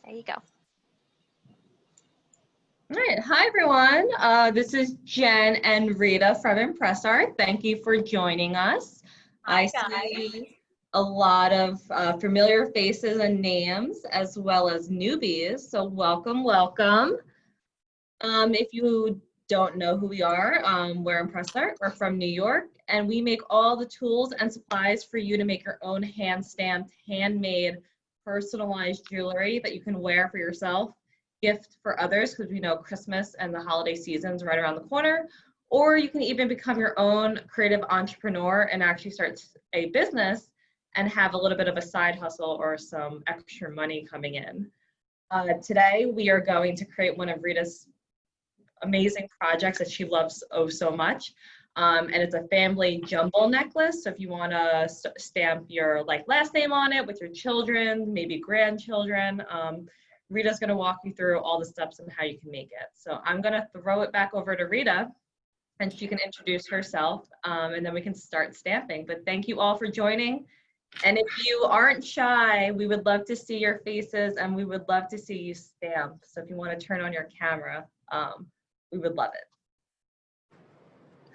There you go. All right, hi everyone. This is Jen and Rita from ImpressArt. Thank you for joining us. Hi, I see a lot of familiar faces and names as well as newbies, so welcome, welcome. If you don't know who we are, we're ImpressArt. We're from New York, and we make all the tools and supplies for you to make your own hand-stamped, handmade, personalized jewelry that you can wear for yourself, gift for others, because we know Christmas and the holiday season's right around the corner, or you can even become your own creative entrepreneur and actually start a business and have a little bit of a side hustle or some extra money coming in. Today, we are going to create one of Rita's amazing projects that she loves oh so much. And it's a family jumble necklace. So if you want to stamp your last name on it with your children, maybe grandchildren, Rita's going to walk you through all the steps and how you can make it. So I'm going to throw it back over to Rita and she can introduce herself and then we can start stamping. But thank you all for joining. And if you aren't shy, we would love to see your faces and we would love to see you stamp. So if you want to turn on your camera, we would love it.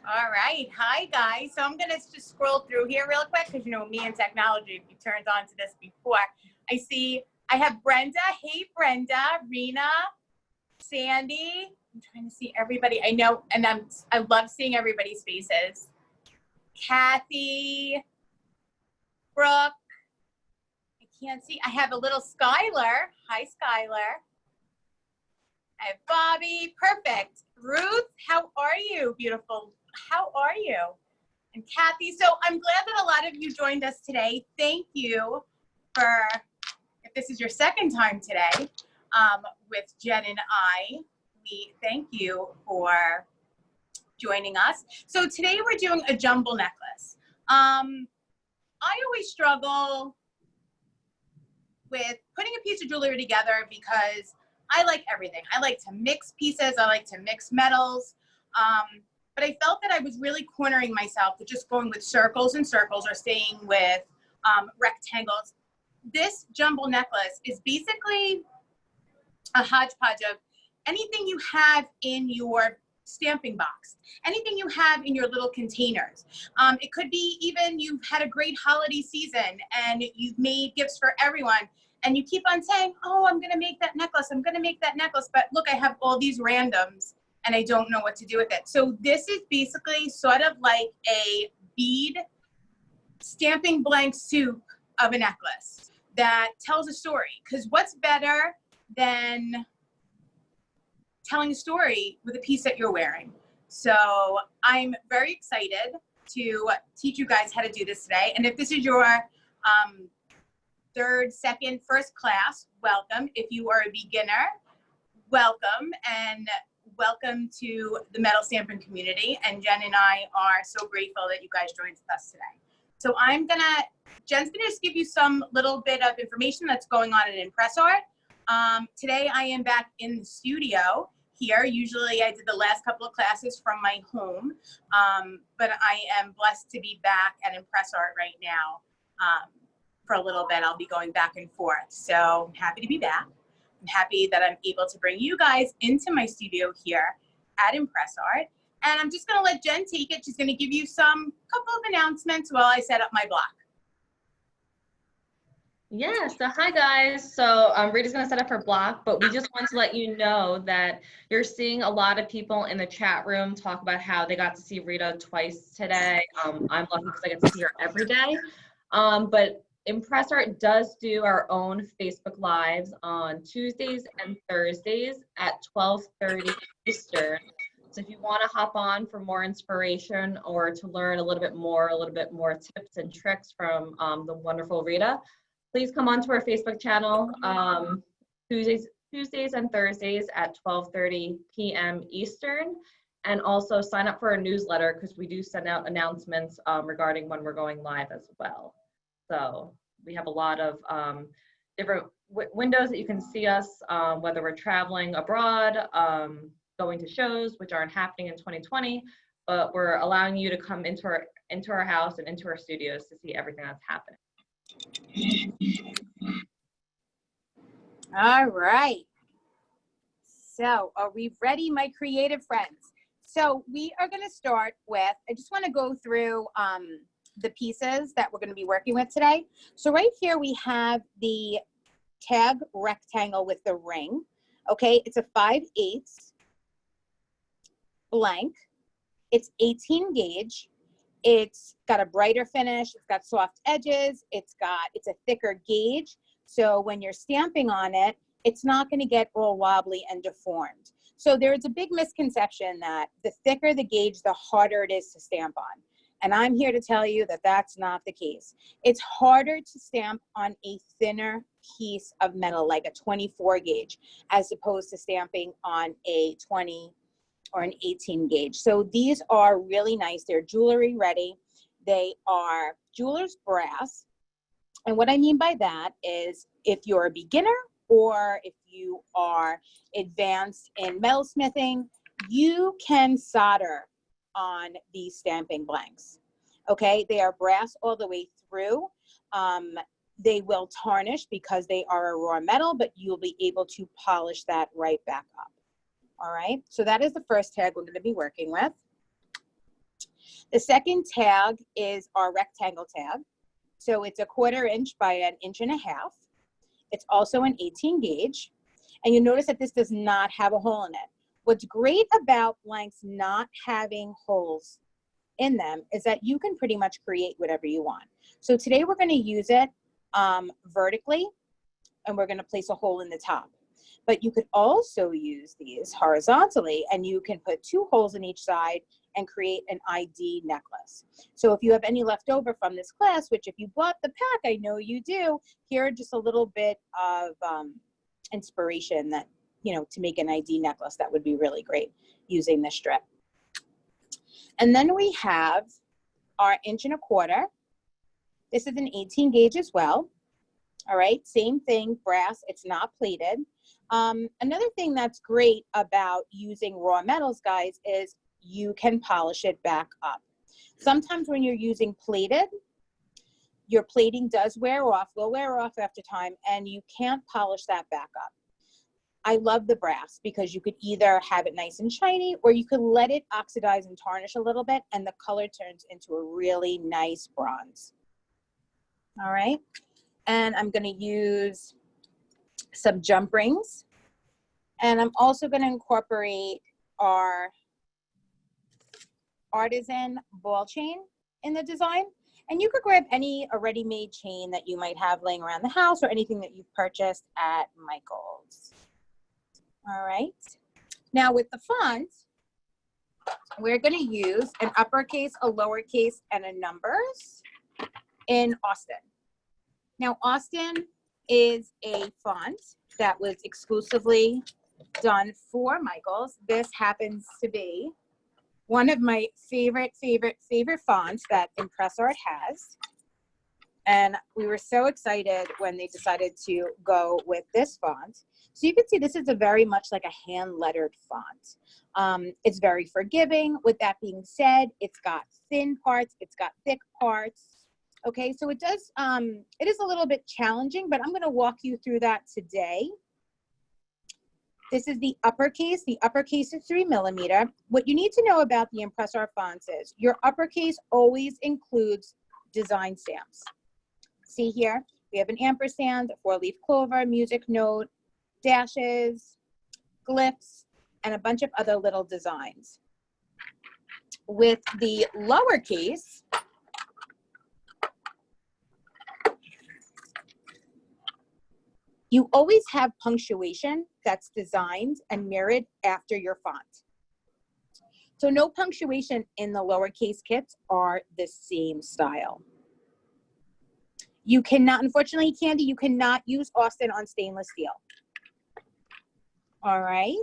All right. Hi, guys. So I'm going to just scroll through here real quick because, you know, me and technology, if you turned on to this before, I have Brenda. Hey, Brenda, Rena, Sandy. I'm trying to see everybody. I know, and I love seeing everybody's faces. Kathy, Brooke. I can't see. I have a little Skylar. Hi, Skylar. I have Bobby. Perfect. Ruth, how are you? Beautiful. How are you? And Kathy. So I'm glad that a lot of you joined us today. Thank you for, if this is your second time today with Jen and I, we thank you for joining us. So today we're doing a jumble necklace. I always struggle with putting a piece of jewelry together because I like everything. I like to mix pieces. I like to mix metals. But I felt that I was really cornering myself with just going with circles and circles or staying with rectangles. This jumble necklace is basically a hodgepodge of anything you have in your stamping box, anything you have in your little containers. It could be even you've had a great holiday season and you've made gifts for everyone and you keep on saying, oh, I'm gonna make that necklace, I'm gonna make that necklace, but look, I have all these randoms and I don't know what to do with it. So this is basically sort of like a bead stamping blank soup of a necklace that tells a story. Because what's better than telling a story with a piece that you're wearing? So I'm very excited to teach you guys how to do this today. And if this is your third, second, first class, welcome. If you are a beginner, welcome. And welcome to the metal stamping community. And Jen and I are so grateful that you guys joined us today. So Jen's gonna just give you some little bit of information that's going on in ImpressArt. Today I am back in the studio here. Usually I did the last couple of classes from my home, but I am blessed to be back at ImpressArt right now. For a little bit, I'll be going back and forth. So I'm happy to be back. I'm happy that I'm able to bring you guys into my studio here at ImpressArt. And I'm just gonna let Jen take it. She's gonna give you couple of announcements while I set up my block. Yeah, so hi guys. So Rita's gonna set up her block, but we just want to let you know that you're seeing a lot of people in the chat room talk about how they got to see Rita twice today. I'm lucky because I get to see her every day. But ImpressArt does do our own Facebook Lives on Tuesdays and Thursdays at 12:30 Eastern. So if you want to hop on for more inspiration or to learn a little bit more tips and tricks from the wonderful Rita, please come onto our Facebook channel Tuesdays and Thursdays at 12:30 p.m. Eastern. And also sign up for our newsletter because we do send out announcements regarding when we're going live as well. So we have a lot of different windows that you can see us, whether we're traveling abroad, going to shows, which aren't happening in 2020, but we're allowing you to come into our house and into our studios to see everything that's happening. All right. So are we ready, my creative friends? So we are going to start with, I just want to go through the pieces that we're going to be working with today. So right here we have the tag rectangle with the ring. Okay, it's a 5/8 blank. It's 18 gauge. It's got a brighter finish. It's got soft edges. It's a thicker gauge. So when you're stamping on it, it's not going to get all wobbly and deformed. So there's a big misconception that the thicker the gauge, the harder it is to stamp on. And I'm here to tell you that that's not the case. It's harder to stamp on a thinner piece of metal, like a 24 gauge, as opposed to stamping on a 20 or an 18 gauge. So these are really nice. They're jewelry ready. They are jeweler's brass. And what I mean by that is if you're a beginner or if you are advanced in metalsmithing, you can solder on these stamping blanks. Okay, they are brass all the way through. They will tarnish because they are a raw metal, but you'll be able to polish that right back up. All right, so that is the first tag we're going to be working with. The second tag is our rectangle tag. So it's a 1/4 inch by 1.5 inches. It's also an 18 gauge. And you notice that this does not have a hole in it. What's great about blanks not having holes in them is that you can pretty much create whatever you want. So today we're going to use it vertically, and we're going to place a hole in the top. But you could also use these horizontally, and you can put 2 holes in each side and create an ID necklace. So if you have any left over from this class, which if you bought the pack, I know you do, here are just a little bit of inspiration that, you know, to make an ID necklace that would be really great using this strip. And then we have our 1.25 inch. This is an 18 gauge as well. All right, same thing, brass, it's not plated. Another thing that's great about using raw metals, guys, is you can polish it back up. Sometimes when you're using plated, your plating does wear off, will wear off after time, and you can't polish that back up. I love the brass because you could either have it nice and shiny, or you could let it oxidize and tarnish a little bit, and the color turns into a really nice bronze. All right, and I'm going to use some jump rings, and I'm also going to incorporate our artisan ball chain in the design. And you could grab any ready-made chain that you might have laying around the house or anything that you've purchased at Michael's. All right, now with the font, we're going to use an uppercase, a lowercase, and a numbers in Austin. Now Austin is a font that was exclusively done for Michael's. This happens to be one of my favorite fonts that ImpressArt has. And we were so excited when they decided to go with this font. So you can see this is a very much like a hand lettered font. It's very forgiving. With that being said, it's got thin parts, it's got thick parts. Okay, so it does, it is a little bit challenging, but I'm going to walk you through that today. This is the uppercase. The uppercase is 3mm. What you need to know about the ImpressArt fonts is your uppercase always includes design stamps. See here, we have an ampersand, a 4-leaf clover, music note, dashes, glyphs, and a bunch of other little designs. With the lowercase, you always have punctuation that's designed and mirrored after your font. So no punctuation in the lowercase kits are the same style. You cannot, unfortunately, Candy, you cannot use Austin on stainless steel. All right.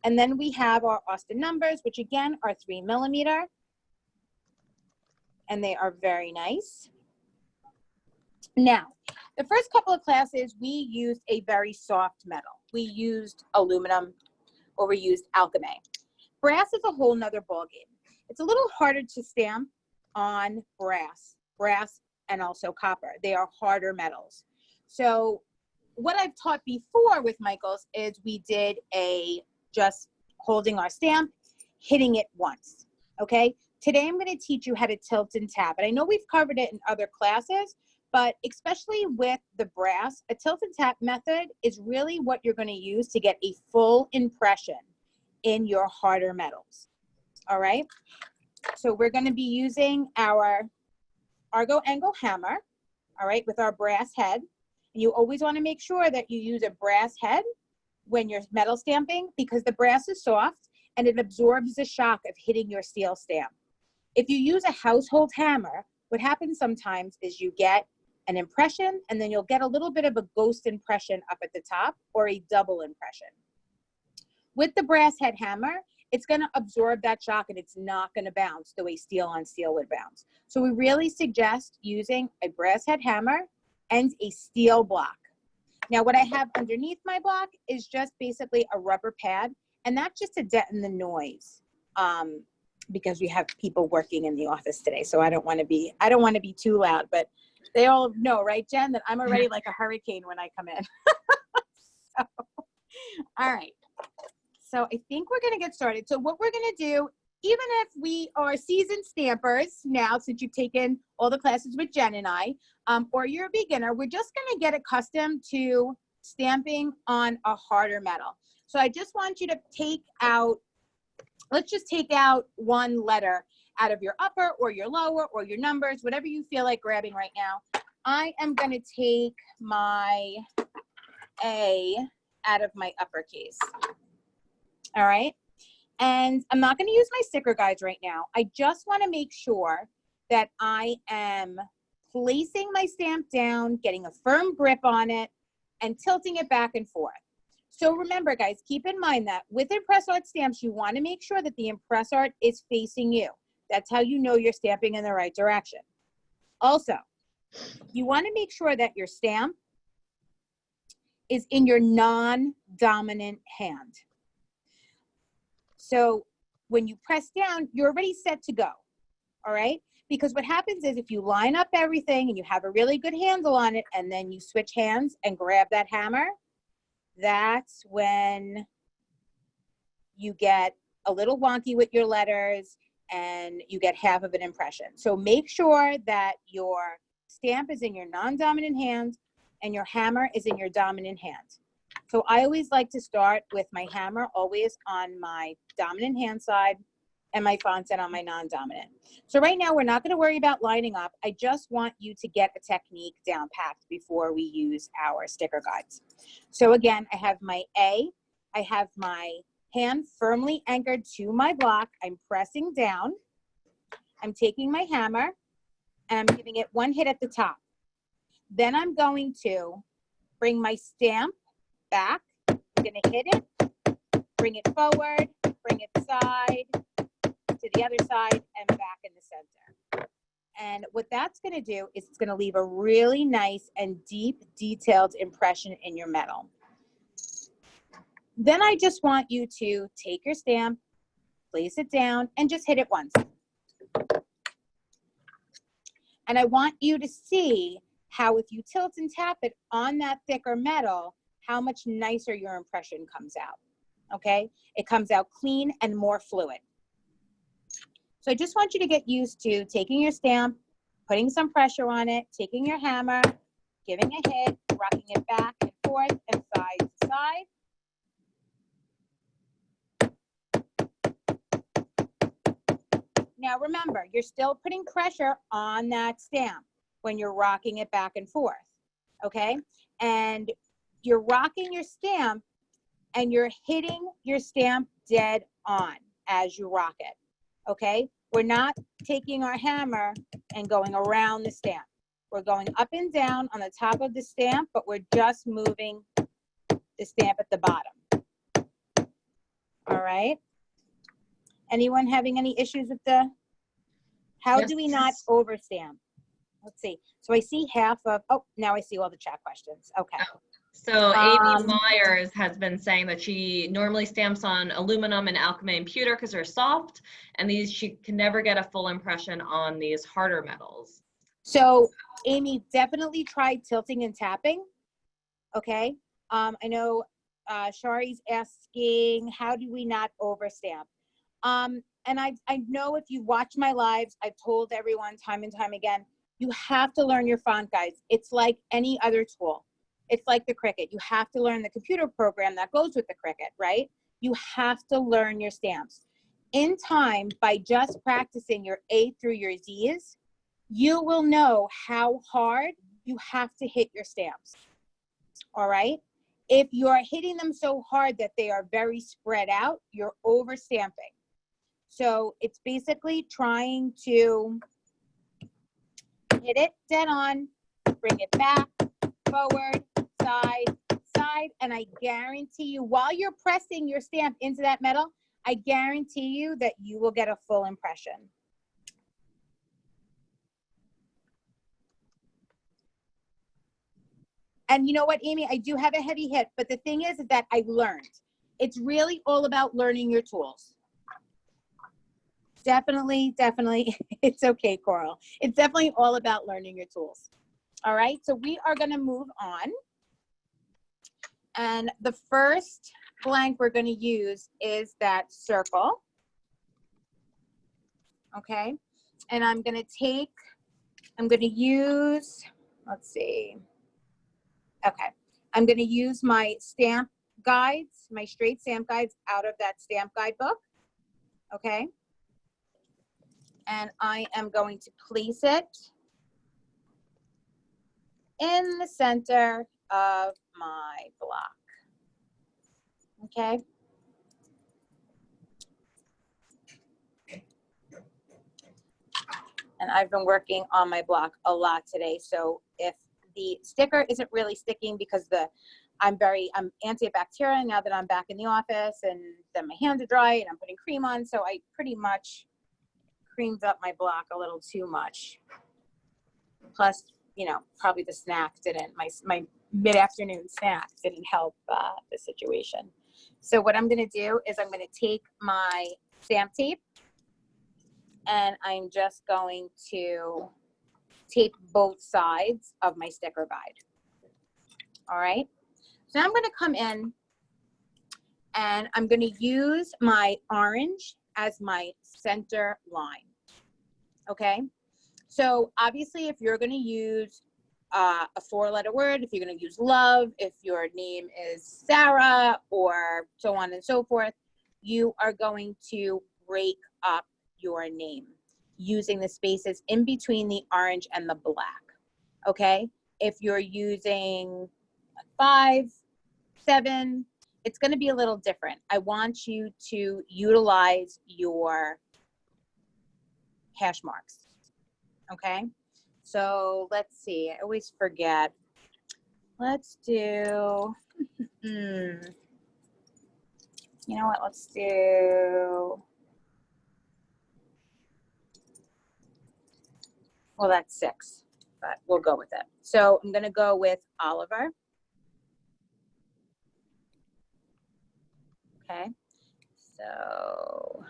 And then we have our Austin numbers, which again are 3mm. And they are very nice. Now, the first couple of classes, we used a very soft metal. We used aluminum, or we used alchemy. Brass is a whole nother ballgame. It's a little harder to stamp on brass and also copper. They are harder metals. So what I've taught before with Michael's is we did just holding our stamp, hitting it once, okay? Today I'm gonna teach you how to tilt and tap. And I know we've covered it in other classes, but especially with the brass, a tilt and tap method is really what you're gonna use to get a full impression in your harder metals, all right? So we're gonna be using our Ergo-Angle hammer, all right, with our brass head. And you always wanna make sure that you use a brass head when you're metal stamping because the brass is soft and it absorbs the shock of hitting your steel stamp. If you use a household hammer, what happens sometimes is you get an impression and then you'll get a little bit of a ghost impression up at the top or a double impression. With the brass head hammer, it's gonna absorb that shock and it's not gonna bounce the way steel on steel would bounce. So we really suggest using a brass head hammer and a steel block. Now what I have underneath my block is just basically a rubber pad, and that's just to deaden the noise because we have people working in the office today. So I don't wanna be too loud, but they all know, right, Jen, that I'm already like a hurricane when I come in. So, all right. So I think we're gonna get started. So what we're gonna do, even if we are seasoned stampers now, since you've taken all the classes with Jen and I, or you're a beginner, we're just gonna get accustomed to stamping on a harder metal. So I just want you to take out, let's just take out one letter out of your upper or your lower or your numbers, whatever you feel like grabbing right now. I am gonna take my A out of my uppercase. All right. And I'm not going to use my sticker guides right now. I just want to make sure that I am placing my stamp down, getting a firm grip on it, and tilting it back and forth. So remember, guys, keep in mind that with ImpressArt stamps, you want to make sure that the ImpressArt is facing you. That's how you know you're stamping in the right direction. Also, you want to make sure that your stamp is in your non-dominant hand. So when you press down, you're already set to go, all right? Because what happens is if you line up everything and you have a really good handle on it and then you switch hands and grab that hammer, that's when you get a little wonky with your letters and you get half of an impression. So make sure that your stamp is in your non-dominant hand and your hammer is in your dominant hand. So I always like to start with my hammer always on my dominant hand side and my font set on my non-dominant. So right now we're not going to worry about lining up. I just want you to get a technique down packed before we use our sticker guides. So again, I have my A. I have my hand firmly anchored to my block. I'm pressing down. I'm taking my hammer and I'm giving it one hit at the top. Then I'm going to bring my stamp back. I'm going to hit it, bring it forward, bring it side to the other side and back in the center. And what that's going to do is it's going to leave a really nice and deep, detailed impression in your metal. Then I just want you to take your stamp, place it down, and just hit it once. And I want you to see how if you tilt and tap it on that thicker metal, how much nicer your impression comes out, okay? It comes out clean and more fluid. So I just want you to get used to taking your stamp, putting some pressure on it, taking your hammer, giving a hit, rocking it back and forth and side to side. Now remember, you're still putting pressure on that stamp when you're rocking it back and forth, okay? And you're rocking your stamp and you're hitting your stamp dead on as you rock it, okay? We're not taking our hammer and going around the stamp. We're going up and down on the top of the stamp, but we're just moving the stamp at the bottom. All right? Anyone having any issues with the, how do we not overstamp? Let's see. So I see half of, oh, now I see all the chat questions. Okay. So Amy Myers has been saying that she normally stamps on aluminum and alchemy pewter because they're soft, and these she can never get a full impression on these harder metals. So Amy, definitely try tilting and tapping. okay? I know Shari's asking, how do we not overstamp? And I know if you watch my lives, I've told everyone time and time again, you have to learn your font guides. It's like any other tool. It's like the Cricut. You have to learn the computer program that goes with the Cricut, right? You have to learn your stamps. In time, by just practicing your A through your Z's, you will know how hard you have to hit your stamps, all right? If you're hitting them so hard that they are very spread out, you're overstamping. So it's basically trying to hit it dead on, bring it back, forward, side, side, and I guarantee you, while you're pressing your stamp into that metal, I guarantee you that you will get a full impression. And you know what, Amy, I do have a heavy hit, but the thing is that I've learned. It's really all about learning your tools. Definitely, definitely. It's okay, Coral. It's definitely all about learning your tools. All right, so we are gonna move on. And the first blank we're gonna use is that circle. Okay, and I'm gonna use, let's see. Okay, I'm gonna use my stamp guides, my straight stamp guides out of that stamp guide book. Okay. And I am going to place it in the center of my block. Okay. And I've been working on my block a lot today. So if the sticker isn't really sticking because I'm antibacterial now that I'm back in the office, and then my hands are dry and I'm putting cream on. So I pretty much creamed up my block a little too much. Plus, you know, probably the snack didn't, my mid-afternoon snack didn't help the situation. So what I'm gonna do is I'm gonna take my stamp tape and I'm just going to tape both sides of my sticker guide. All right, so I'm gonna come in and I'm gonna use my orange as my center line, okay? So obviously if you're gonna use a 4-letter word, if you're gonna use love, if your name is Sarah, or so on and so forth, you are going to break up your name using the spaces in between the orange and the black, okay? If you're using 5, 7, it's gonna be a little different. I want you to utilize your hash marks, okay? So let's see, I always forget. Let's do, you know what, let's do, well, that's 6, but we'll go with it. So I'm gonna go with Oliver. Okay, so,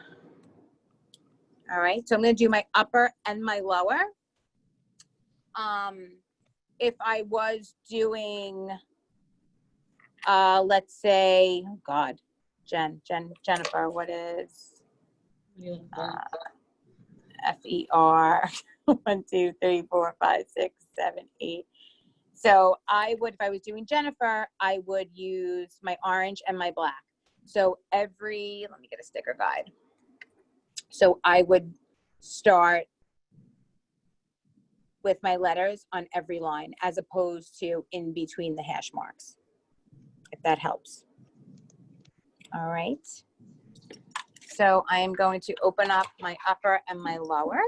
all right, so I'm gonna do my upper and my lower. If I was doing, let's say, oh God, Jennifer, what is FER? 1, 2, 3, 4, 5, 6, 7, 8. So I would, if I was doing Jennifer, I would use my orange and my black. So let me get a sticker guide. So I would start with my letters on every line as opposed to in between the hash marks, if that helps. All right. So I am going to open up my upper and my lower.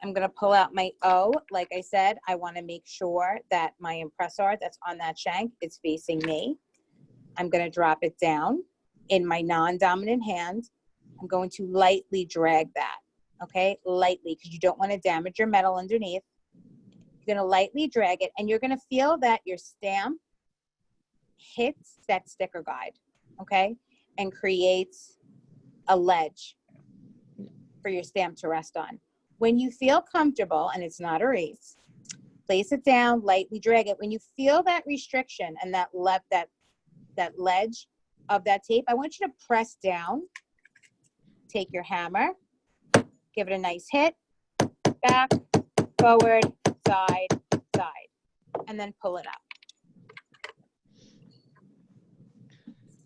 I'm going to pull out my O. Like I said, I want to make sure that my ImpressArt that's on that shank is facing me. I'm going to drop it down in my non-dominant hand. I'm going to lightly drag that, okay? Lightly, because you don't want to damage your metal underneath. You're going to lightly drag it, and you're going to feel that your stamp hits that sticker guide, okay? And creates a ledge for your stamp to rest on. When you feel comfortable and it's not a race, place it down, lightly drag it. When you feel that restriction and that ledge of that tape, I want you to press down. Take your hammer, give it a nice hit, back, forward, side, side, and then pull it up.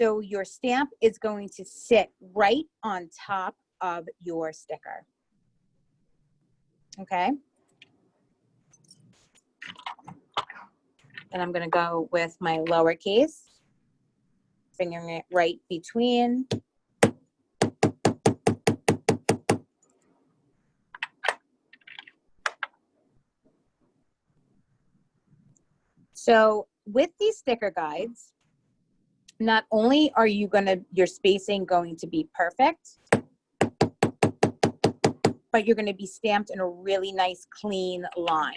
So your stamp is going to sit right on top of your sticker. Okay. And I'm going to go with my lowercase, fingering it right between. So with these sticker guides, not only are your spacing going to be perfect, but you're going to be stamped in a really nice clean line.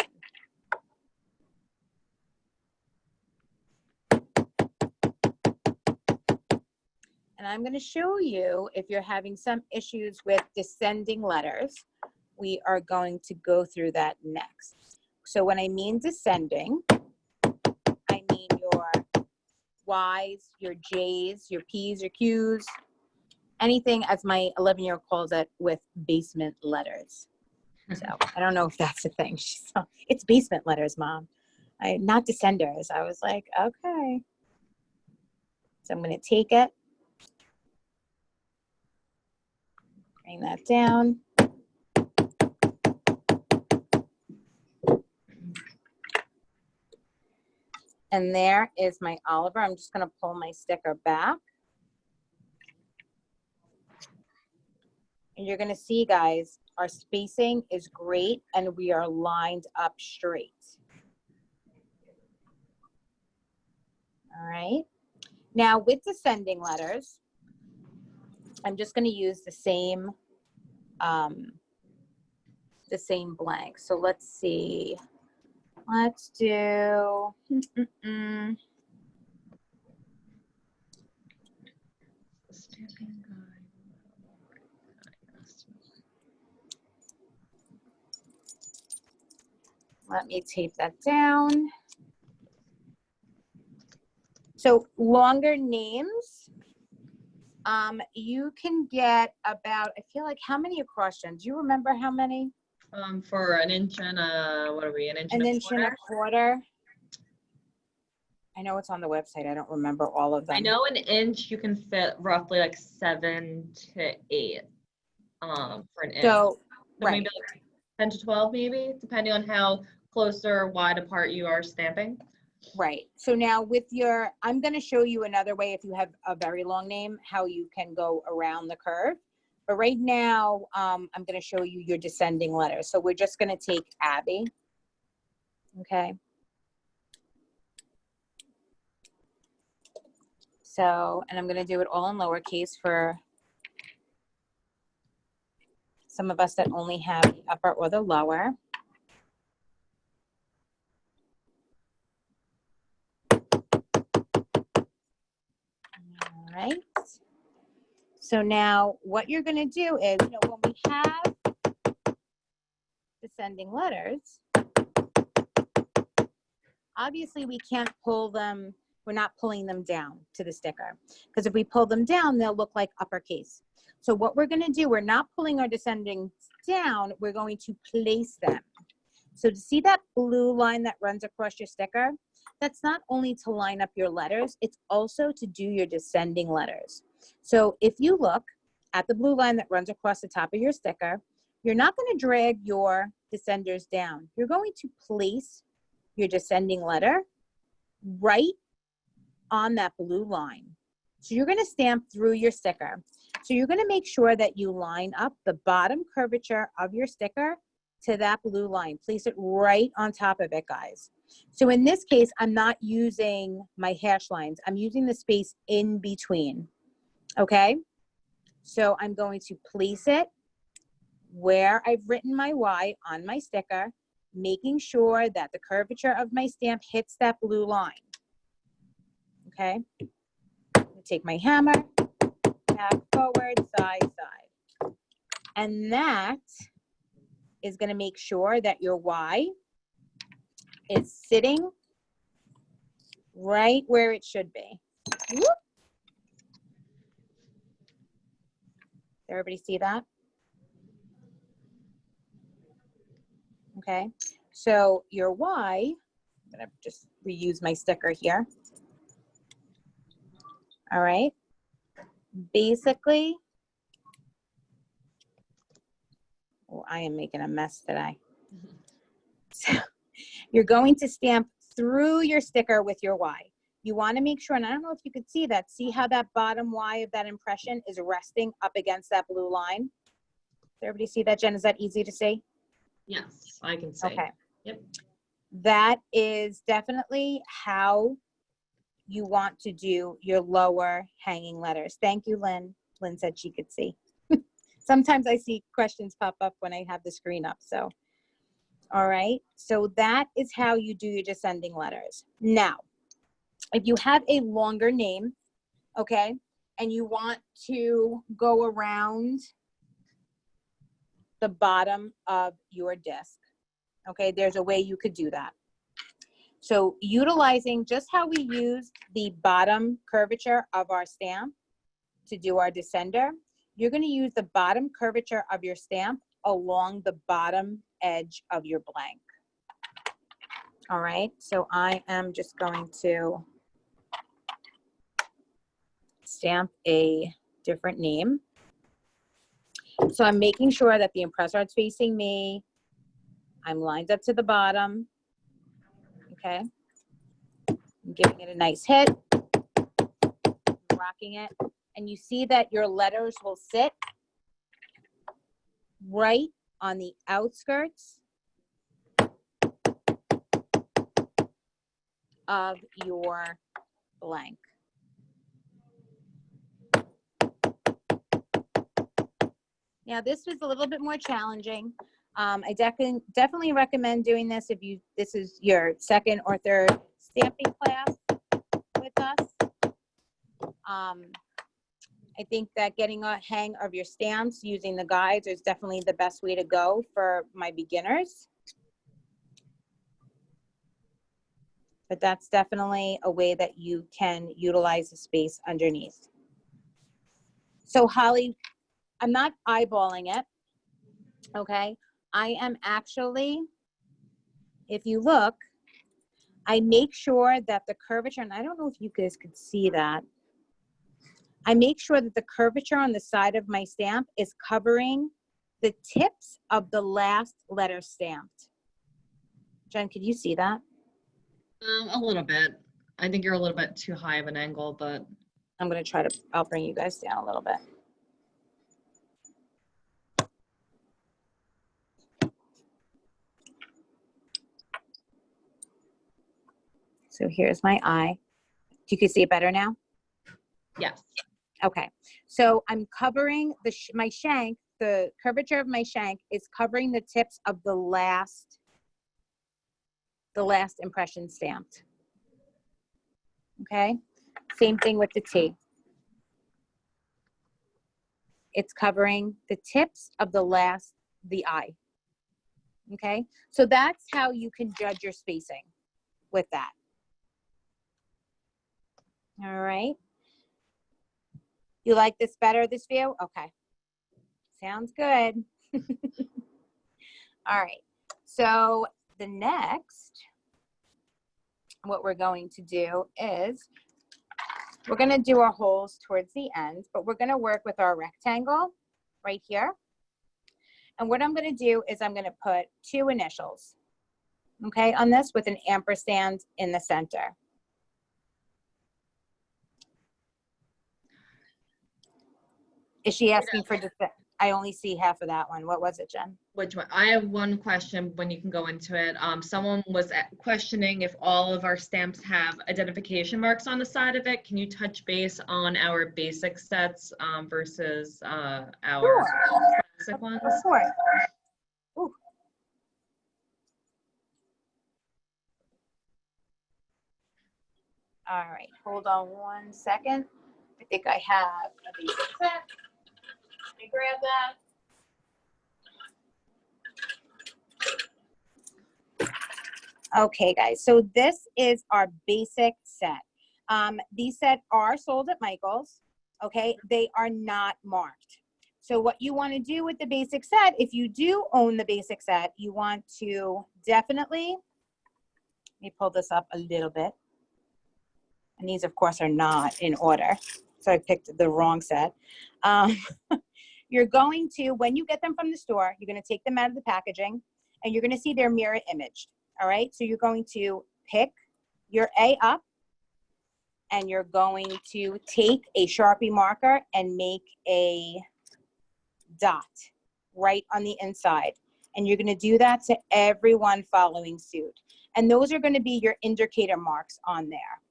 And I'm going to show you if you're having some issues with descending letters. We are going to go through that next. So when I mean descending, I mean your Y's, your J's, your P's, your Q's, anything, as my 11-year-old calls it, with basement letters. So I don't know if that's a thing. She's like, it's basement letters, Mom. Not descenders. I was like, okay. So I'm going to take it, bring that down. And there is my Oliver. I'm just going to pull my sticker back. And you're going to see, guys, our spacing is great and we are lined up straight. All right. Now with descending letters, I'm just going to use the same blank. So let's see. Let's do, let me tape that down. So longer names, you can get about, I feel like, how many across-tions? Do you remember how many? For an inch and a, what are we, an inch and a quarter? And a quarter. I know it's on the website. I don't remember all of them. I know an inch you can fit roughly like 7 to 8 for an inch. So right. Maybe like 10 to 12 maybe, depending on how close or wide apart you are stamping. Right. So now with your, I'm going to show you another way if you have a very long name, how you can go around the curve. But right now, I'm going to show you your descending letters. So we're just going to take Abby. Okay. So, and I'm going to do it all in lowercase for some of us that only have the upper or the lower. All right. So now what you're going to do is, you know, when we have descending letters, obviously we can't pull them. We're not pulling them down to the sticker, because if we pull them down, they'll look like uppercase. So what we're going to do, we're not pulling our descending down. We're going to place them. So to see that blue line that runs across your sticker, that's not only to line up your letters, it's also to do your descending letters. So if you look at the blue line that runs across the top of your sticker, you're not going to drag your descenders down. You're going to place your descending letter right on that blue line. So you're going to stamp through your sticker. So you're going to make sure that you line up the bottom curvature of your sticker to that blue line. Place it right on top of it, guys. So in this case, I'm not using my hash lines. I'm using the space in between. Okay? So I'm going to place it where I've written my Y on my sticker, making sure that the curvature of my stamp hits that blue line. Okay? Take my hammer, back, forward, side, side. And that is going to make sure that your Y is sitting right where it should be. Whoop. Everybody see that? Okay, so your Y, I'm gonna just reuse my sticker here. All right, basically, oh, I am making a mess today. So you're going to stamp through your sticker with your Y. You want to make sure, and I don't know if you could see that, see how that bottom Y of that impression is resting up against that blue line? Does everybody see that, Jen? Is that easy to see? Yes, I can see. Okay. Yep. That is definitely how you want to do your lower hanging letters. Thank you, Lynn. Lynn said she could see. Sometimes I see questions pop up when I have the screen up, so. All right, so that is how you do your descending letters. Now, if you have a longer name, okay, and you want to go around the bottom of your disc, okay, there's a way you could do that. So utilizing just how we use the bottom curvature of our stamp to do our descender, you're going to use the bottom curvature of your stamp along the bottom edge of your blank. All right, so I am just going to stamp a different name. So I'm making sure that the ImpressArt's facing me. I'm lined up to the bottom. Okay. I'm giving it a nice hit. I'm rocking it. And you see that your letters will sit right on the outskirts of your blank. Now this was a little bit more challenging. I definitely recommend doing this if this is your second or third stamping class with us. I think that getting a hang of your stamps using the guides is definitely the best way to go for my beginners. But that's definitely a way that you can utilize the space underneath. So Holly, I'm not eyeballing it, okay? I am actually, if you look, I make sure that the curvature, and I don't know if you guys could see that, I make sure that the curvature on the side of my stamp is covering the tips of the last letter stamped. Jen, could you see that? A little bit. I think you're a little bit too high of an angle, but I'm going to try to, I'll bring you guys down a little bit. So here's my eye. You can see it better now? yes. Okay. So I'm covering my shank, the curvature of my shank is covering the tips of the last impression stamped. Okay. Same thing with the T. It's covering the tips of the I. Okay. So that's how you can judge your spacing with that. All right. You like this better, this view? Okay. Sounds good. All right. So the next, what we're going to do is we're going to do our holes towards the end, but we're going to work with our rectangle right here. And what I'm going to do is I'm going to put 2 initials, okay, on this with an ampersand in the center. Is she asking for just, I only see half of that one. What was it, Jen? Which one? I have one question when you can go into it. Someone was questioning if all of our stamps have identification marks on the side of it. Can you touch base on our basic sets versus our classic ones? Of course. Ooh. All right, hold on 1 second. I think I have a basic set. Let me grab that. Okay, guys, so this is our basic set. These sets are sold at Michael's, okay? They are not marked. So what you want to do with the basic set, if you do own the basic set, you want to definitely, let me pull this up a little bit. And these, of course, are not in order. So I picked the wrong set. You're going to, when you get them from the store, you're going to take them out of the packaging and you're going to see their mirror imaged. All right, so you're going to pick your A up and you're going to take a Sharpie marker and make a dot right on the inside. And you're going to do that to everyone following suit. And those are going to be your indicator marks on there,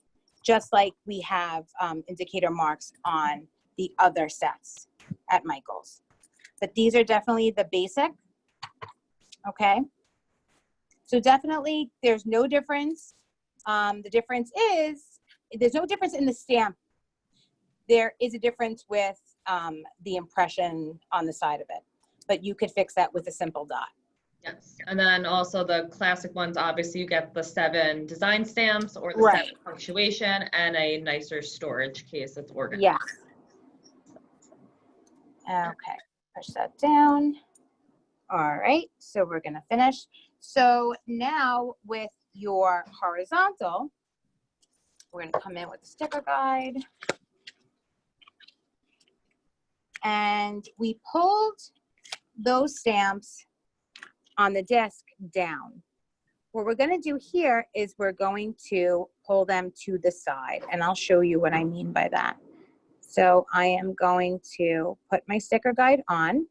just like we have indicator marks on the other sets at Michael's. But these are definitely the basic, okay? So definitely there's no difference. The difference is, there's no difference in the stamp. There is a difference with the impression on the side of it, but you could fix that with a simple dot. Yes, and then also the classic ones, obviously you get the 7 design stamps or the Right. 7 punctuation and a nicer storage case that's organized. Yeah. Okay, push that down. All right, so we're gonna finish. So now with your horizontal, we're gonna come in with the sticker guide. And we pulled those stamps on the disc down. What we're gonna do here is we're going to pull them to the side, and I'll show you what I mean by that. So I am going to put my sticker guide on,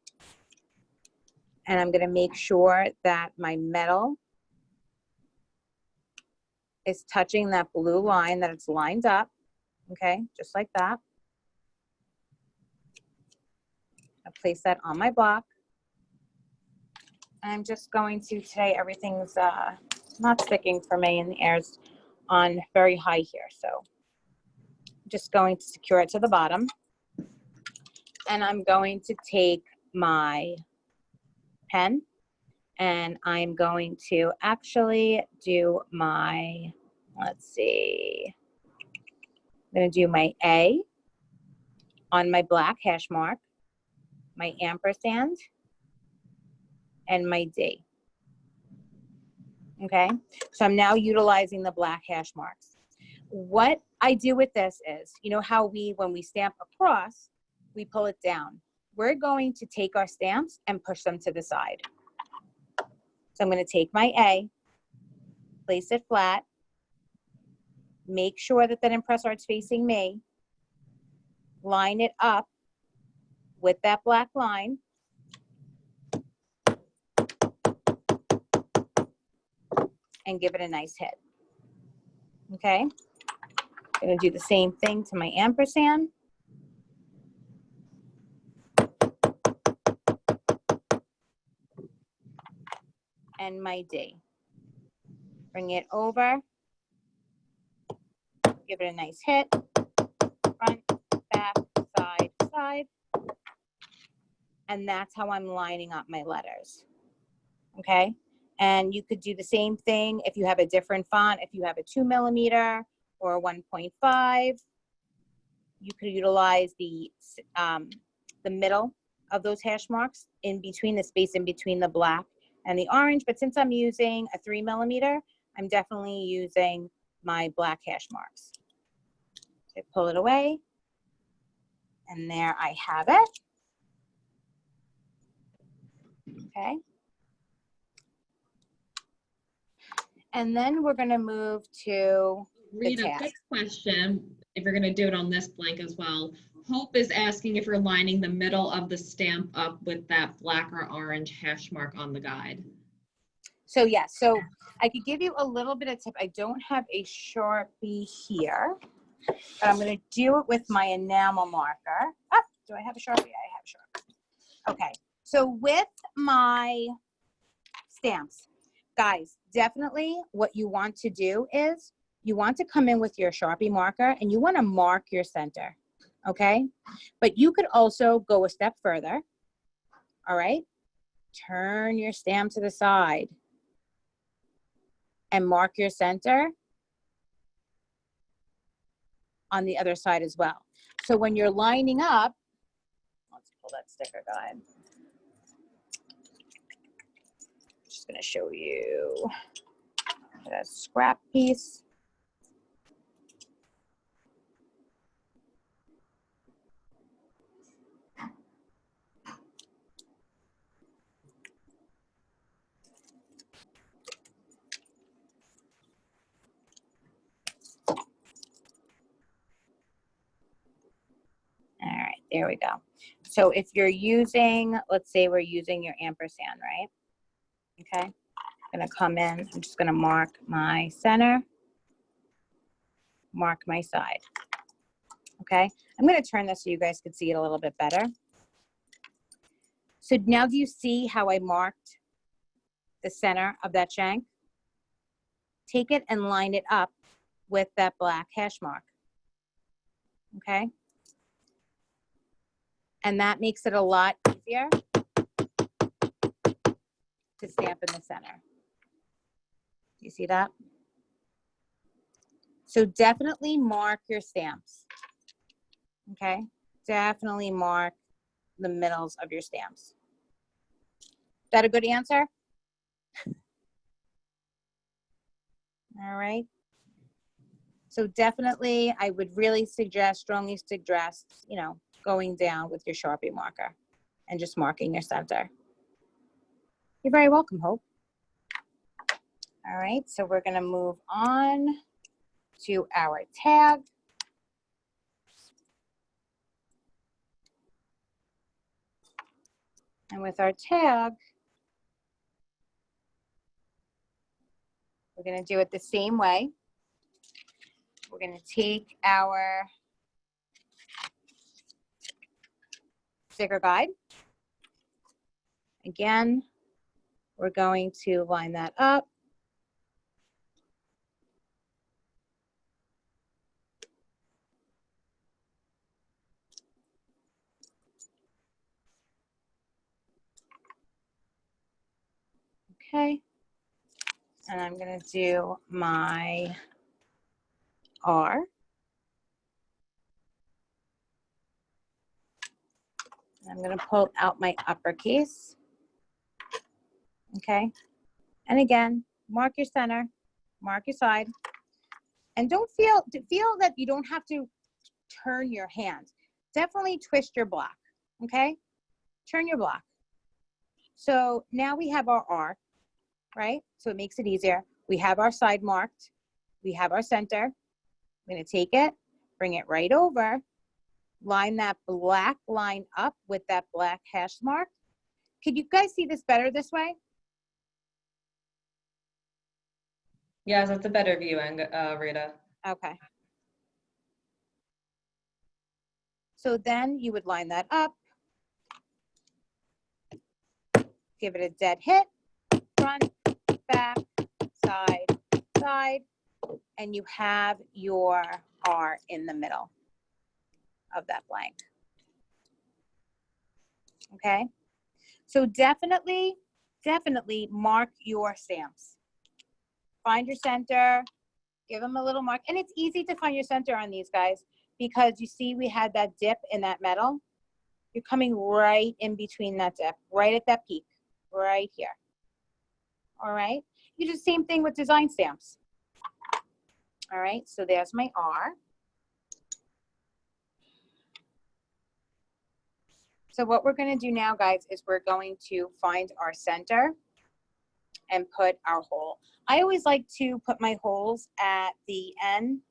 and I'm gonna make sure that my metal is touching that blue line, that it's lined up, okay, just like that. I'll place that on my block. I'm just going to, today everything's not sticking for me and the air's on very high here, so I'm just going to secure it to the bottom. And I'm going to take my pen and I'm going to actually do my, let's see, I'm going to do my A on my black hash mark, my ampersand, and my D. Okay, so I'm now utilizing the black hash marks. What I do with this is, you know how when we stamp across, we pull it down. We're going to take our stamps and push them to the side. So I'm going to take my A, place it flat, make sure that ImpressArt's facing me, line it up with that black line, and give it a nice hit. Okay, I'm going to do the same thing to my ampersand. And my D. Bring it over, give it a nice hit, front, back, side, side. And that's how I'm lining up my letters. Okay, and you could do the same thing if you have a different font. If you have a 2mm or a 1.5, you could utilize the middle of those hash marks in between, the space in between the black and the orange. But since I'm using a 3mm, I'm definitely using my black hash marks. So pull it away, and there I have it. Okay. And then we're going to move to Read a quick question, if you're going to do it on this blank as well. Hope is asking if you're lining the middle of the stamp up with that black or orange hash mark on the guide. So yes, so I could give you a little bit of tip. I don't have a Sharpie here, but I'm going to do it with my enamel marker. Oh, do I have a Sharpie? I have a Sharpie. Okay, so with my stamps, guys, definitely what you want to do is you want to come in with your Sharpie marker and you want to mark your center, okay? But you could also go a step further, all right? Turn your stamp to the side. and mark your center on the other side as well. So when you're lining up, let's pull that sticker guide. Just gonna show you a scrap piece. All right, there we go. So if you're using, let's say we're using your ampersand, right? Okay, I'm gonna come in, I'm just gonna mark my center, mark my side. Okay, I'm gonna turn this so you guys can see it a little bit better. So now do you see how I marked the center of that shank? Take it and line it up with that black hash mark. Okay? And that makes it a lot easier to stamp in the center. Do you see that? So definitely mark your stamps. Okay? Definitely mark the middles of your stamps. Is that a good answer? All right. So definitely, I would really suggest, strongly suggest, you know, going down with your Sharpie marker and just marking your center. You're very welcome, Hope. All right, so we're gonna move on to our tag. And with our tag, we're gonna do it the same way. We're gonna take our sticker guide. Again, we're going to line that up. Okay, and I'm gonna do my R. I'm gonna pull out my uppercase. Okay, and again, mark your center, mark your side, and don't feel that you don't have to turn your hand. Definitely twist your block. Okay, turn your block. So now we have our R, right? So it makes it easier. We have our side marked. We have our center. I'm gonna take it, bring it right over, line that black line up with that black hash mark. Could you guys see this better this way? Yes, that's a better view, Rita. Okay. So then you would line that up, give it a dead hit, front, back, side, side, and you have your R in the middle of that blank. Okay? So definitely mark your stamps. Find your center, give them a little mark, and it's easy to find your center on these guys because you see we had that dip in that metal. You're coming right in between that dip, right at that peak, right here. All right, you do the same thing with design stamps. All right, so there's my R. So what we're going to do now, guys, is we're going to find our center and put our hole. I always like to put my holes at the end.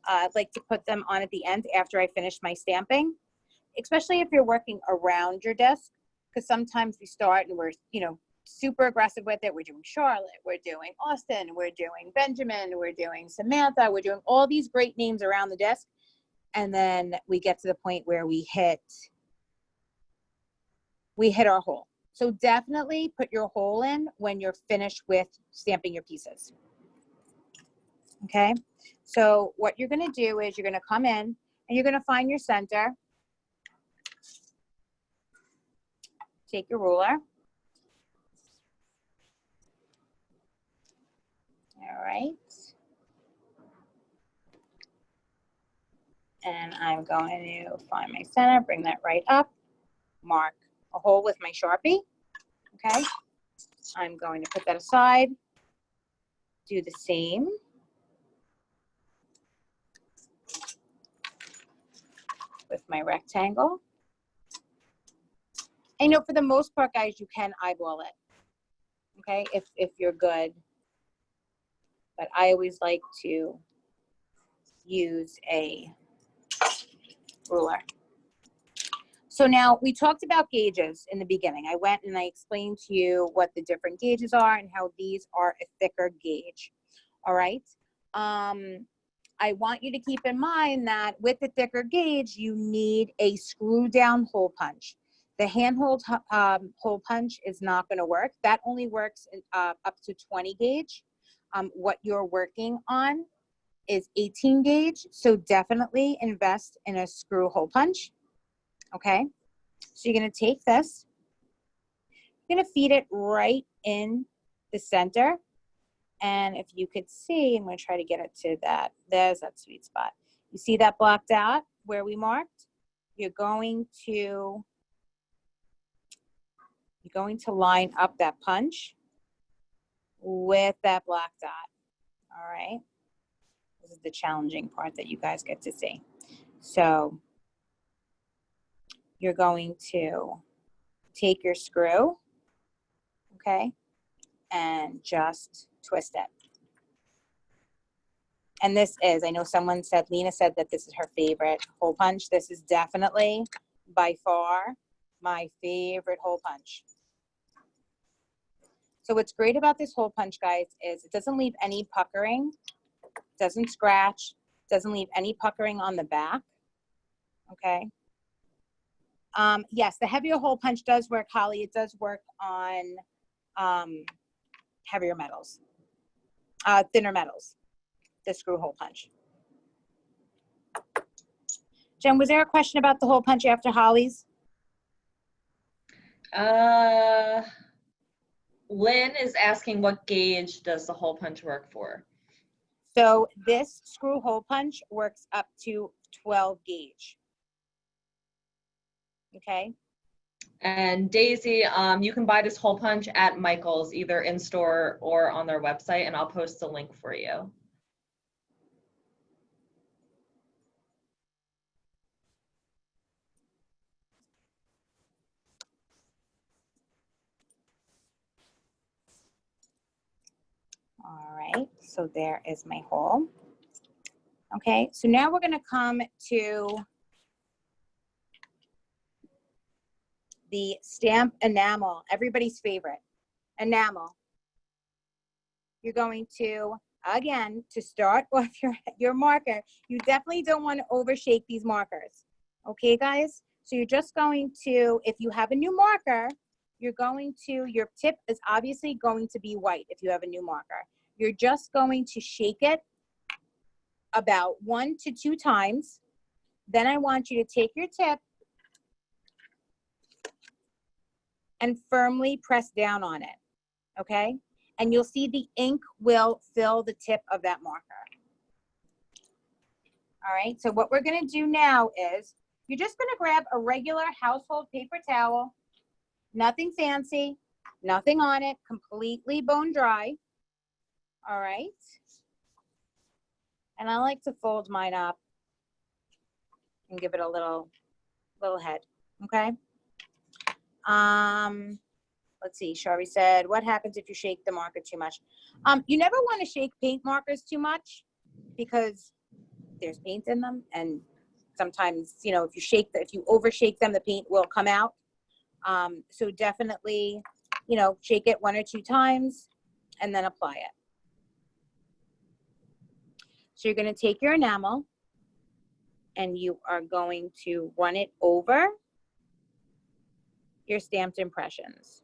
I'd like to put them on at the end after I finish my stamping, especially if you're working around your desk, because sometimes we start and we're, you know, super aggressive with it. We're doing Charlotte, we're doing Austin, we're doing Benjamin, we're doing Samantha, we're doing all these great names around the desk. And then we get to the point where we hit our hole. So definitely put your hole in when you're finished with stamping your pieces. Okay, so what you're gonna do is you're gonna come in and you're gonna find your center. Take your ruler. All right. And I'm going to find my center, bring that right up, mark a hole with my Sharpie, okay? I'm going to put that aside, do the same. With my rectangle. I know for the most part, guys, you can eyeball it, okay, if you're good. But I always like to use a ruler. So now we talked about gauges in the beginning. I went and I explained to you what the different gauges are and how these are a thicker gauge. All right. I want you to keep in mind that with the thicker gauge, you need a screw down hole punch. The handhold hole punch is not going to work. That only works up to 20 gauge. What you're working on is 18 gauge. So definitely invest in a screw hole punch. Okay. So you're going to take this, you're going to feed it right in the center. And if you could see, I'm going to try to get it to that. There's that sweet spot. You see that blocked out where we marked? You're going to line up that punch with that black dot. All right. This is the challenging part that you guys get to see. So you're going to take your screw, okay, and just twist it. And this is, I know someone said, Lena said that this is her favorite hole punch. This is definitely by far my favorite hole punch. So what's great about this hole punch, guys, is it doesn't leave any puckering, doesn't scratch, doesn't leave any puckering on the back, okay? Yes, the heavier hole punch does work, Holly. It does work on heavier metals, thinner metals, the screw hole punch. Jen, was there a question about the hole punch after Holly's? Lynn is asking what gauge does the hole punch work for? So this screw hole punch works up to 12 gauge. Okay. And Daisy, you can buy this hole punch at Michael's, either in store or on their website, and I'll post the link for you. All right, so there is my hole. Okay, so now we're gonna come to the stamp enamel, everybody's favorite, enamel. You're going to, again, to start off your marker, you definitely don't want to overshake these markers. Okay, guys? So you're just going to, if you have a new marker, you're going to, your tip is obviously going to be white if you have a new marker. You're just going to shake it about 1 to 2 times. Then I want you to take your tip and firmly press down on it, okay? And you'll see the ink will fill the tip of that marker. All right, so what we're gonna do now is, you're just gonna grab a regular household paper towel, nothing fancy, nothing on it, completely bone dry, all right? And I like to fold mine up and give it a little head, okay? Let's see, Shari said, what happens if you shake the marker too much? You never want to shake paint markers too much because there's paint in them, and sometimes, you know, if you overshake them, the paint will come out. So definitely, you know, shake it 1 or 2 times and then apply it. So you're going to take your enamel and you are going to run it over your stamped impressions.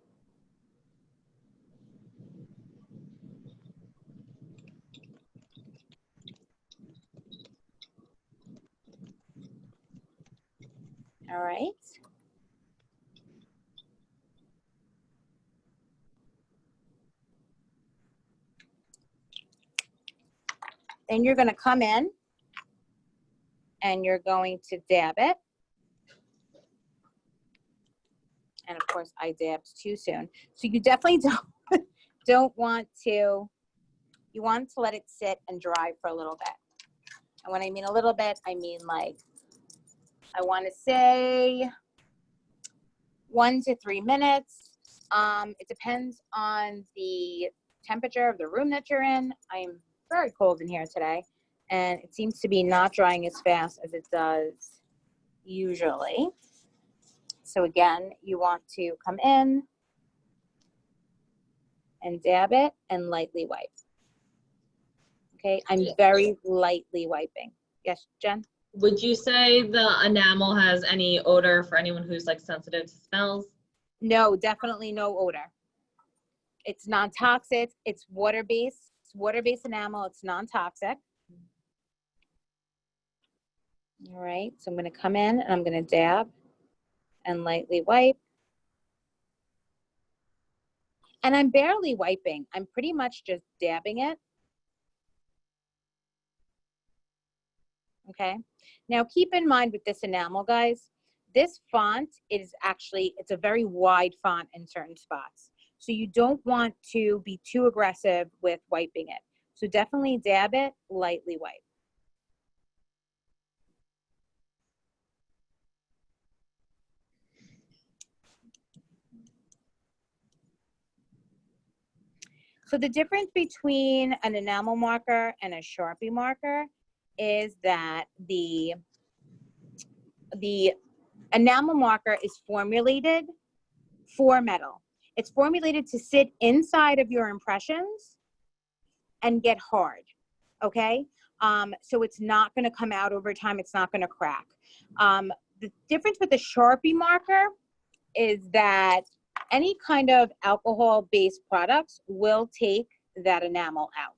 All right. Then you're going to come in and you're going to dab it. And of course, I dabbed too soon. So you definitely don't want to, you want to let it sit and dry for a little bit. And when I mean a little bit, I mean like, I want to say 1 to 3 minutes. It depends on the temperature of the room that you're in. I'm very cold in here today, and it seems to be not drying as fast as it does usually. So again, you want to come in and dab it and lightly wipe. Okay, I'm very lightly wiping. Yes, Jen? Would you say the enamel has any odor for anyone who's like sensitive to smells? No, definitely no odor. It's non-toxic. It's water-based. It's water-based enamel. It's non-toxic. All right, so I'm going to come in and I'm going to dab and lightly wipe. And I'm barely wiping. I'm pretty much just dabbing it. Okay. Now keep in mind with this enamel, guys, this font is actually, it's a very wide font in certain spots. So you don't want to be too aggressive with wiping it. So definitely dab it, lightly wipe. So the difference between an enamel marker and a Sharpie marker is that the enamel marker is formulated for metal. It's formulated to sit inside of your impressions and get hard, okay? So it's not gonna come out over time, it's not gonna crack. The difference with the Sharpie marker is that any kind of alcohol-based products will take that enamel out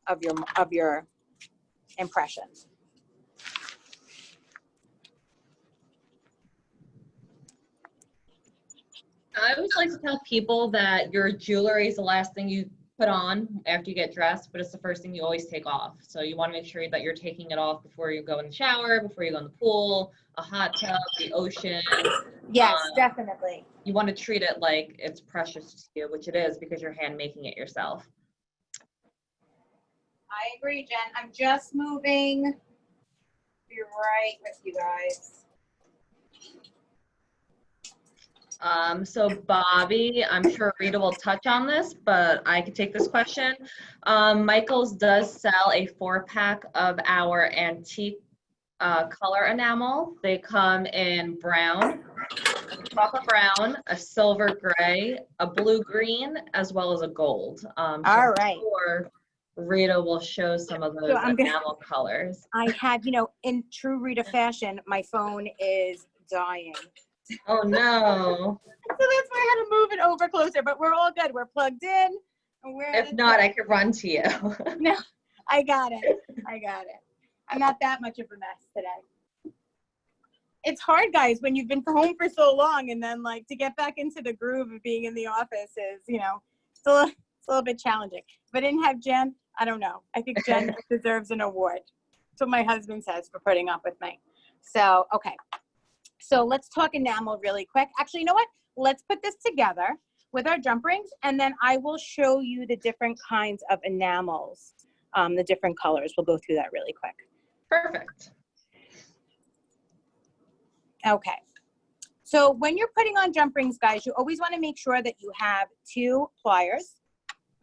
of your impressions. I always like to tell people that your jewelry is the last thing you put on after you get dressed, but it's the first thing you always take off. So you want to make sure that you're taking it off before you go in the shower, before you go in the pool, a hot tub, the ocean. Yes, definitely. You want to treat it like it's precious to you, which it is because you're hand making it yourself. I agree, Jen. I'm just moving. Be right with you guys. So Bobby, I'm sure Rita will touch on this, but I could take this question. Michaels does sell a 4-pack of our antique color enamel. They come in brown, chocolate brown, a silver gray, a blue green, as well as a gold. All right. Sure Rita will show some of those enamel colors. I had, you know, in true Rita fashion, my phone is dying. Oh no. So that's why I had to move it over closer, but we're all good. We're plugged in. And if not, I could run to you. No, I got it. I got it. I'm not that much of a mess today. It's hard, guys, when you've been home for so long and then like to get back into the groove of being in the office is, you know, it's a little bit challenging. If I didn't have Jen, I don't know. I think Jen deserves an award. That's what my husband says for putting up with me. So, okay. So let's talk enamel really quick. Actually, you know what? Let's put this together with our jump rings, and then I will show you the different kinds of enamels, the different colors. We'll go through that really quick. Perfect. Okay. So when you're putting on jump rings, guys, you always want to make sure that you have 2 pliers,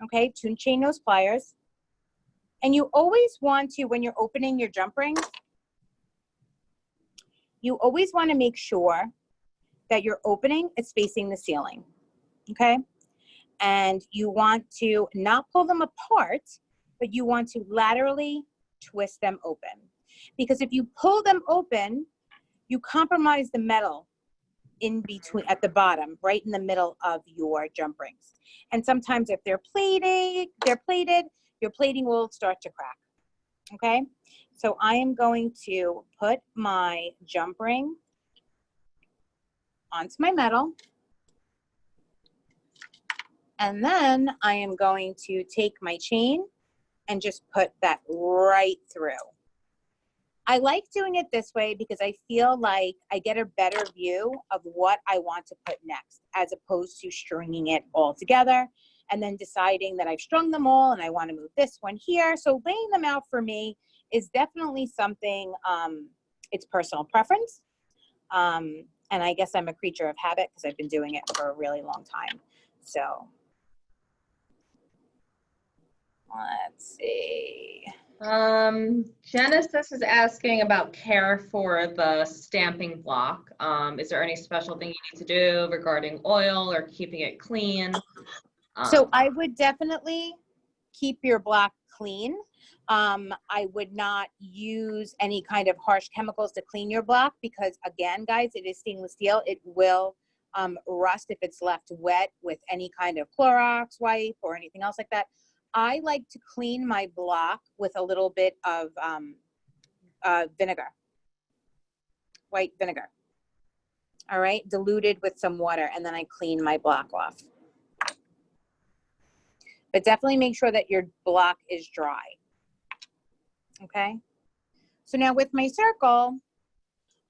okay, 2 chain nose pliers. And you always want to, when you're opening your jump rings, you always want to make sure that your opening is facing the ceiling, okay? And you want to not pull them apart, but you want to laterally twist them open. Because if you pull them open, you compromise the metal in between, at the bottom, right in the middle of your jump rings. And sometimes if they're plated, your plating will start to crack, okay? So I am going to put my jump ring onto my metal. And then I am going to take my chain and just put that right through. I like doing it this way because I feel like I get a better view of what I want to put next, as opposed to stringing it all together and then deciding that I've strung them all and I want to move this one here. So laying them out for me is definitely something, it's personal preference. And I guess I'm a creature of habit because I've been doing it for a really long time. So let's see. Genesis is asking about care for the stamping block. Is there any special thing you need to do regarding oil or keeping it clean? So I would definitely keep your block clean. I would not use any kind of harsh chemicals to clean your block because, again, guys, it is stainless steel. It will rust if it's left wet with any kind of Clorox wipe or anything else like that. I like to clean my block with a little bit of vinegar, white vinegar. All right, diluted with some water, and then I clean my block off. But definitely make sure that your block is dry. Okay. So now with my circle,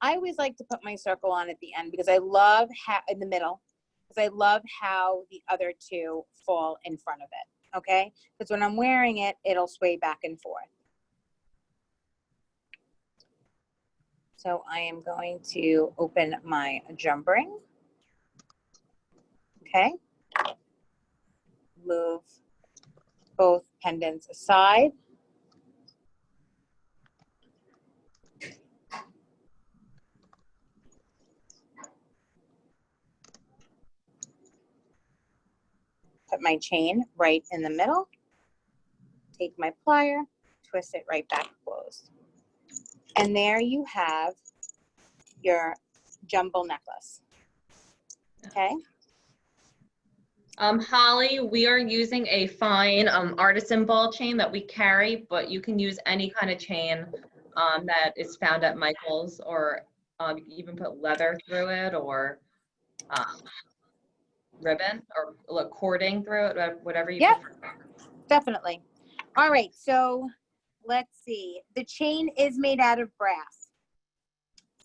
I always like to put my circle on at the end because I love how, in the middle, because I love how the other two fall in front of it. Okay. Because when I'm wearing it, it'll sway back and forth. So I am going to open my jump ring. Okay. Move both pendants aside. Put my chain right in the middle. Take my plier, twist it right back closed. And there you have your jumbo necklace. Okay. Holly, we are using a fine artisan ball chain that we carry, but you can use any kind of chain that is found at Michael's, or you can even put leather through it, or ribbon, or cording through it, whatever you prefer. Definitely. All right, so let's see. The chain is made out of brass.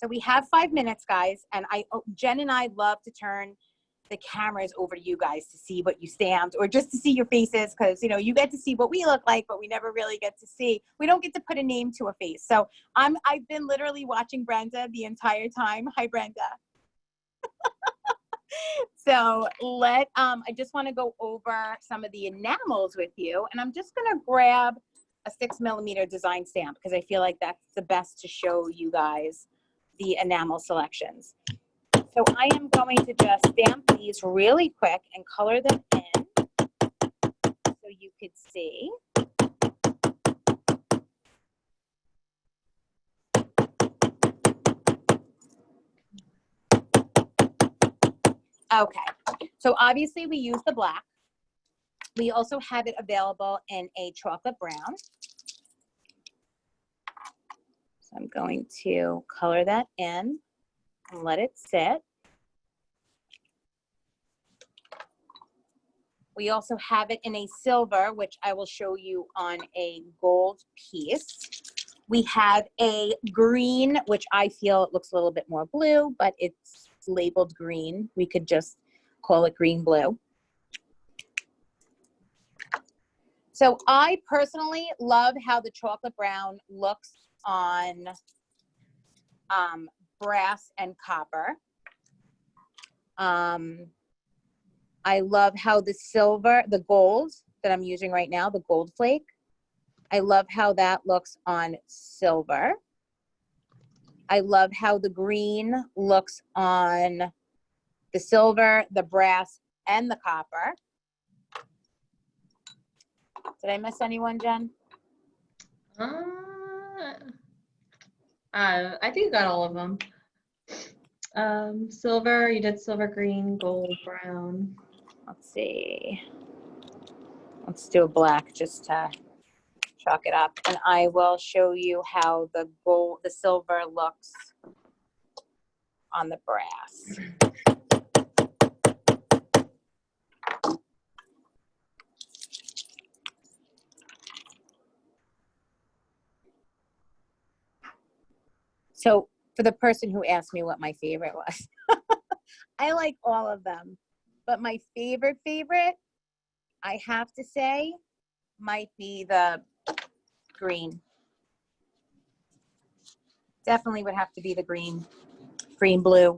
So we have 5 minutes, guys, and Jen and I love to turn the cameras over to you guys to see what you stamped, or just to see your faces, because you get to see what we look like, but we never really get to see. We don't get to put a name to a face. So I've been literally watching Brenda the entire time. Hi, Brenda. So I just want to go over some of the enamels with you, and I'm just going to grab a 6mm design stamp because I feel like that's the best to show you guys the enamel selections. So I am going to just stamp these really quick and color them in so you could see. Okay, so obviously we use the black. We also have it available in a chocolate brown. So I'm going to color that in and let it sit. We also have it in a silver, which I will show you on a gold piece. We have a green, which I feel it looks a little bit more blue, but it's labeled green. We could just call it green blue. So I personally love how the chocolate brown looks on brass and copper. I love how the silver, the gold that I'm using right now, the gold flake, I love how that looks on silver. I love how the green looks on the silver, the brass, and the copper. Did I miss anyone, Jen? I think you got all of them. Silver, you did silver, green, gold, brown. Let's see. Let's do a black just to chalk it up. And I will show you how the gold, the silver looks on the brass. So for the person who asked me what my favorite was, I like all of them, but my favorite, I have to say, might be the green. Definitely would have to be the green blue.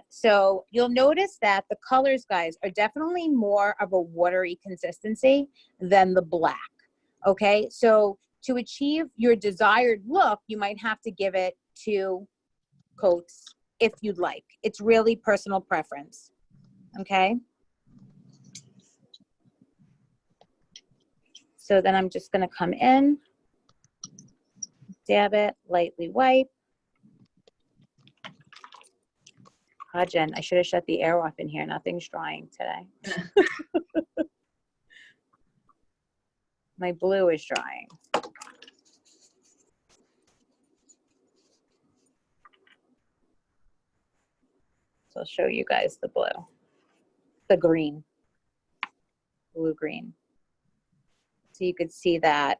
So you'll notice that the colors, guys, are definitely more of a watery consistency than the black. Okay, so to achieve your desired look, you might have to give it 2 coats if you'd like. It's really personal preference. Okay. So then I'm just going to come in, dab it, lightly wipe. Ah, Jen, I should have shut the air off in here. Nothing's drying today. My blue is drying. So I'll show you guys the blue, the green, blue green. So you could see that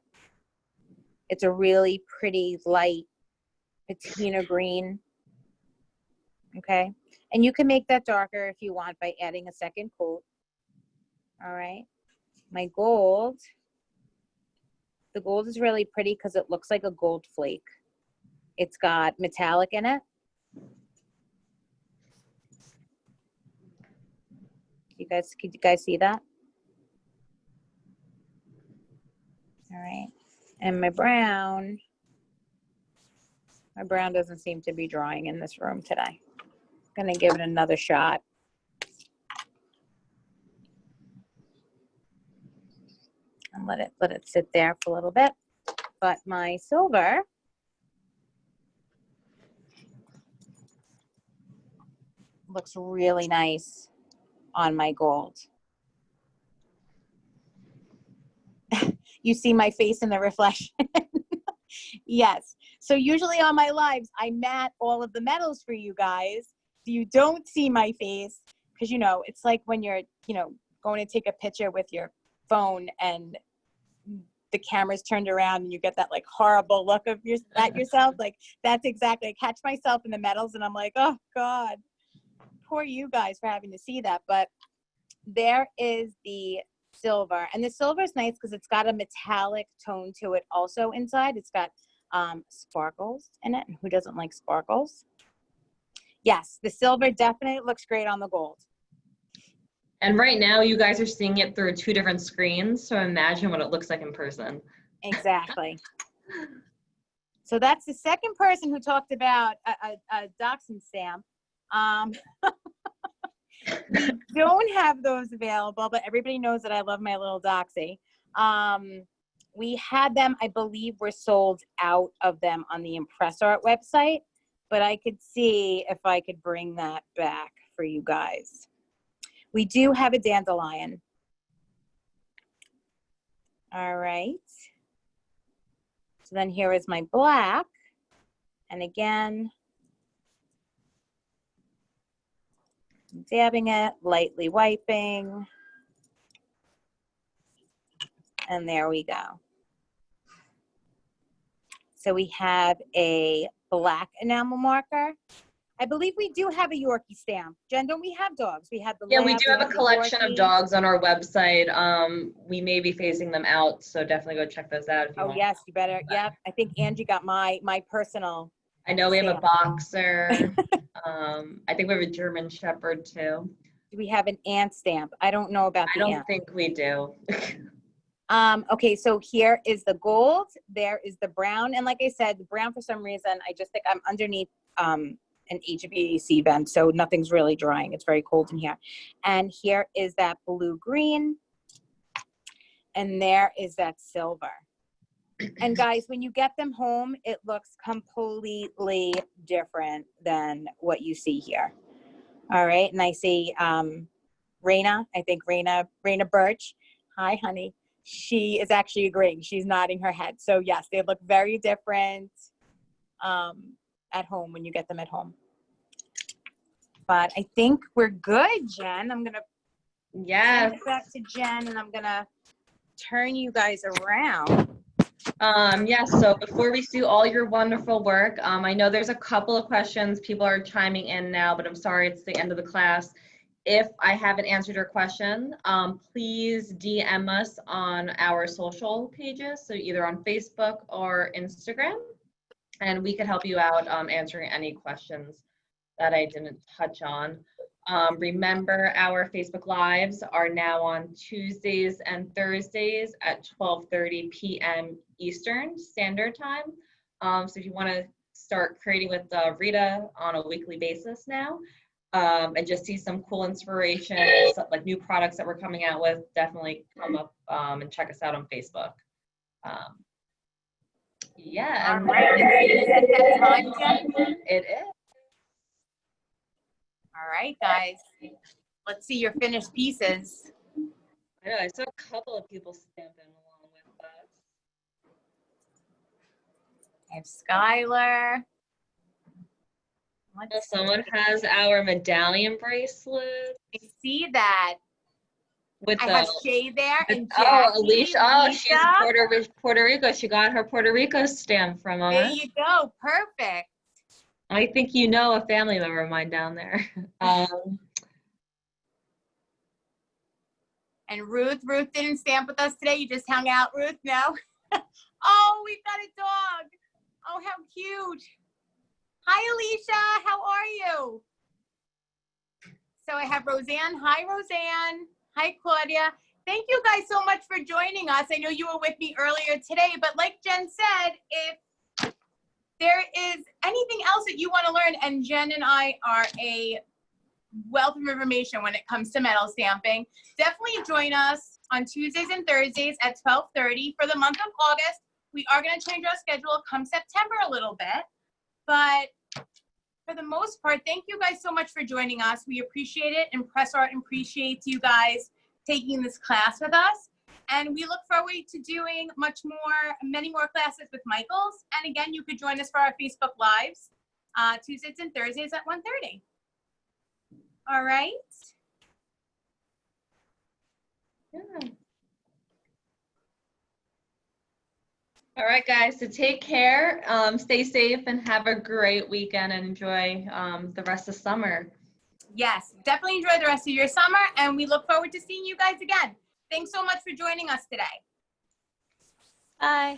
it's a really pretty light patina green. Okay. And you can make that darker if you want by adding a second coat. All right. My gold, the gold is really pretty because it looks like a gold flake. It's got metallic in it. Could you guys see that? All right. And my brown doesn't seem to be drying in this room today. I'm gonna give it another shot. And let it sit there for a little bit. But my silver looks really nice on my gold. You see my face in the reflection. Yes. So usually on my lives, I matte all of the metals for you guys. You don't see my face because, you know, it's like when you're, you know, going to take a picture with your phone and the camera's turned around and you get that like horrible look of at yourself. Like that's exactly, I catch myself in the metals and I'm like, oh God, poor you guys for having to see that. But there is the silver, and the silver is nice because it's got a metallic tone to it also inside. It's got sparkles in it. Who doesn't like sparkles? Yes, the silver definitely looks great on the gold. And right now you guys are seeing it through 2 different screens, so imagine what it looks like in person. Exactly. So that's the second person who talked about a dachshund stamp. We don't have those available, but everybody knows that I love my little doxy. We had them, I believe we're sold out of them on the ImpressArt website, but I could see if I could bring that back for you guys. We do have a dandelion. All right. So then here is my black. And again, dabbing it, lightly wiping. And there we go. So we have a black enamel marker. I believe we do have a Yorkie stamp. Jen, don't we have dogs? We have the Yeah, we lab, do have a collection of Yorkie. dogs on our website. We may be phasing them out, so definitely go check those out if you want. Oh yes, you better. Yep. I think Angie got my personal. I know we have a stamp. boxer. I think we have a German Shepherd too. Do we have an ant stamp? I don't know about the ant. I don't think we do. Okay, so here is the gold. There is the brown. And like I said, the brown, for some reason, I just think I'm underneath an HVAC vent, so nothing's really drying. It's very cold in here. And here is that blue-green. And there is that silver. And guys, when you get them home, it looks completely different than what you see here. All right, and I see Raina, I think Raina Birch. Hi, honey. She is actually agreeing. She's nodding her head. So yes, they look very different at home when you get them at home. But I think we're good, Jen. I'm gonna Yes. send it back to Jen, and I'm gonna turn you guys around. Yes, so before we do all your wonderful work, I know there's a couple of questions. People are chiming in now, but I'm sorry, it's the end of the class. If I haven't answered your question, please DM us on our social pages, so either on Facebook or Instagram, and we could help you out answering any questions that I didn't touch on. Remember, our Facebook Lives are now on Tuesdays and Thursdays at 12:30 p.m. Eastern Standard Time. So if you want to start creating with Rita on a weekly basis now, and just see some cool inspiration, like new products that we're coming out with, definitely come up and check us out on Facebook. Yeah. All right. Is that that time, Jen? It is. All right, guys. Let's see your finished pieces. I know, I saw a couple of people stamping along with us. I have Skylar. Someone has our medallion bracelet. I see that. With I the, have Shay there and Jackie. oh, Alicia. Oh, Lisa. she's Puerto Rico. She got her Puerto Rico stamp from us. There you go. Perfect. I think you know a family member of mine down there. And Ruth didn't stamp with us today. You just hung out, Ruth? No? Oh, we've got a dog. Oh, how cute. Hi, Alicia. How are you? So I have Roseanne. Hi, Roseanne. Hi, Claudia. Thank you guys so much for joining us. I know you were with me earlier today, but like Jen said, if there is anything else that you want to learn, and Jen and I are a wealth of information when it comes to metal stamping, definitely join us on Tuesdays and Thursdays at 12:30 for the month of August. We are going to change our schedule come September a little bit, but for the most part, thank you guys so much for joining us. We appreciate it. ImpressArt appreciates you guys taking this class with us. And we look forward to doing many more classes with Michaels. And again, you could join us for our Facebook Lives, Tuesdays and Thursdays at 1:30. All right. Yeah. All right, guys, so take care, stay safe, and have a great weekend, and enjoy the rest of summer. Yes, definitely enjoy the rest of your summer, and we look forward to seeing you guys again. Thanks so much for joining us today. Bye.